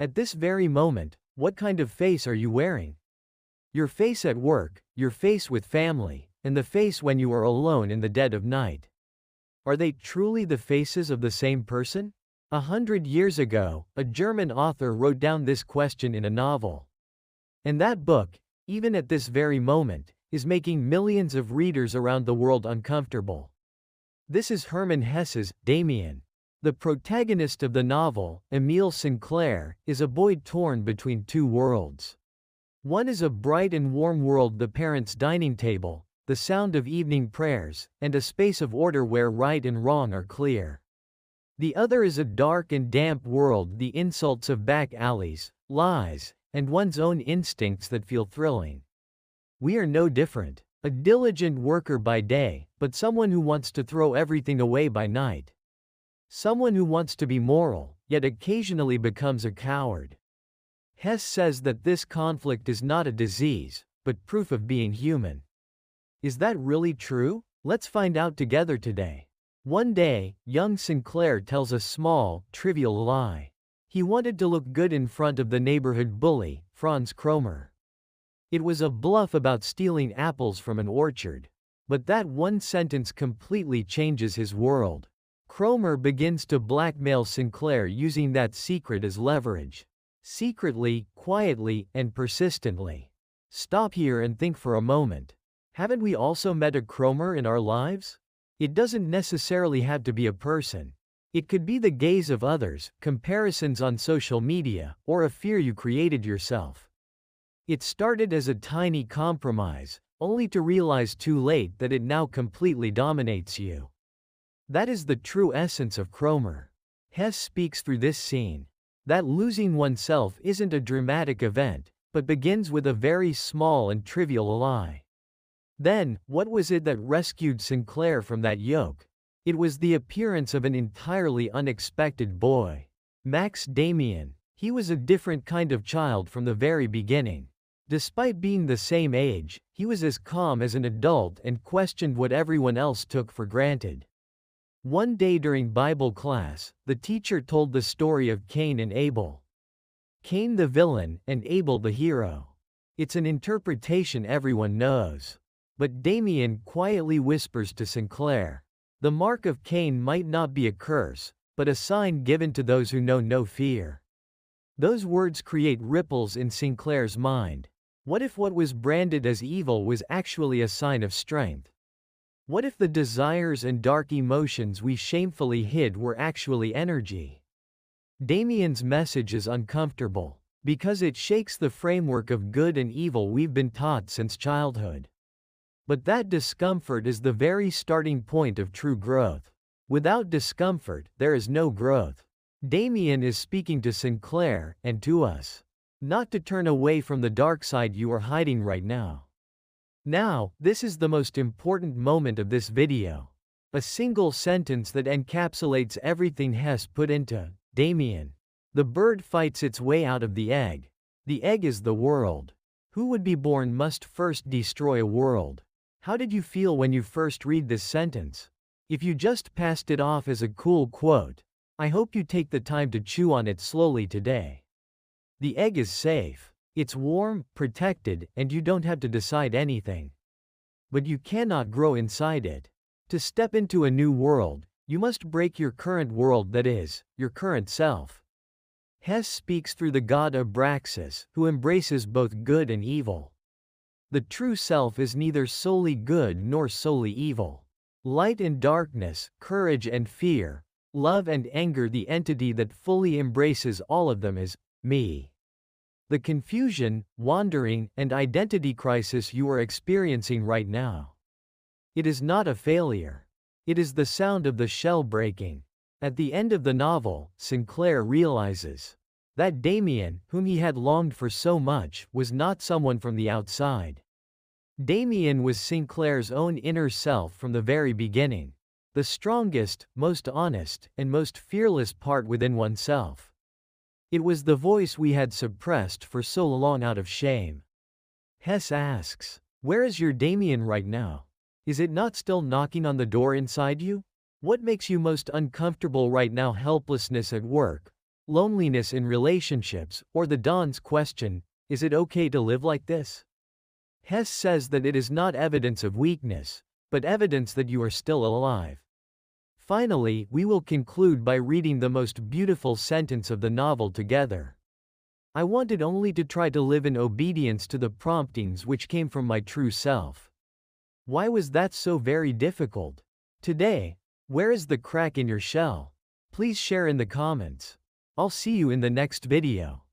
At this very moment, what kind of face are you wearing? Your face at work, your face with family, and the face when you are alone in the dead of night. Are they truly the faces of the same person? 100 years ago, a German author wrote down this question in a novel. And that book, even at this very moment, is making millions of readers around the world uncomfortable. This is Hermann Hesse's Demian. The protagonist of the novel, Emil Sinclair, is a boy torn between two worlds. One is a bright and warm world, the parents' dining table, the sound of evening prayers, and a space of order where right and wrong are clear. The other is a dark and damp world, the insults of back alleys, lies, and one's own instincts that feel thrilling. We are no different. A diligent worker by day, but someone who wants to throw everything away by night. Someone who wants to be moral, yet occasionally becomes a coward. Hesse says that this conflict is not a disease, but proof of being human. Is that really true? Let's find out together today. One day, young Sinclair tells a small, trivial lie. He wanted to look good in front of the neighborhood bully, Franz Kromer. It was a bluff about stealing apples from an orchard. But that one sentence completely changes his world. Kromer begins to blackmail Sinclair using that secret as leverage. Secretly, quietly, and persistently. Stop here and think for a moment. Haven't we also met a Kromer in our lives? It doesn't necessarily have to be a person. It could be the gaze of others, comparisons on social media, or a fear you created yourself. It started as a tiny compromise, only to realize too late that it now completely dominates you. That is the true essence of Kromer. Hesse speaks through this scene. That losing oneself isn't a dramatic event, but begins with a very small and trivial lie. Then, what was it that rescued Sinclair from that yoke? It was the appearance of an entirely unexpected boy. Max Demian. He was a different kind of child from the very beginning. Despite being the same age, he was as calm as an adult and questioned what everyone else took for granted. One day during Bible class, the teacher told the story of Cain and Abel. Cain the villain, and Abel the hero. It's an interpretation everyone knows. But Demian quietly whispers to Sinclair, the mark of Cain might not be a curse, but a sign given to those who know no fear. Those words create ripples in Sinclair's mind. What if what was branded as evil was actually a sign of strength? What if the desires and dark emotions we shamefully hid were actually energy? Demian's message is uncomfortable, because it shakes the framework of good and evil we've been taught since childhood. But that discomfort is the very starting point of true growth. Without discomfort, there is no growth. Demian is speaking to Sinclair, and to us. Not to turn away from the dark side you are hiding right now. Now, this is the most important moment of this video. A single sentence that encapsulates everything Hesse put into Demian. The bird fights its way out of the egg. The egg is the world. Who would be born must first destroy a world. How did you feel when you first read this sentence? If you just passed it off as a cool quote, I hope you take the time to chew on it slowly today. The egg is safe. It's warm, protected, and you don't have to decide anything. But you cannot grow inside it. To step into a new world, you must break your current world, that is, your current self. Hesse speaks through the god Abraxas, who embraces both good and evil. The true self is neither solely good nor solely evil. Light and darkness, courage and fear, love and anger, the entity that fully embraces all of them is me. The confusion, wandering, and identity crisis you are experiencing right now. It is not a failure. It is the sound of the shell breaking. At the end of the novel, Sinclair realizes that Demian, whom he had longed for so much, was not someone from the outside. Demian was Sinclair's own inner self from the very beginning. The strongest, most honest, and most fearless part within oneself. It was the voice we had suppressed for so long out of shame. Hesse asks, where is your Demian right now? Is it not still knocking on the door inside you? What makes you most uncomfortable right now? Helplessness at work, loneliness in relationships, or the Don's question, is it okay to live like this? Hesse says that it is not evidence of weakness, but evidence that you are still alive. Finally, we will conclude by reading the most beautiful sentence of the novel together. I wanted only to try to live in obedience to the promptings which came from my true self. Why was that so very difficult? Today, where is the crack in your shell? Please share in the comments. I'll see you in the next video.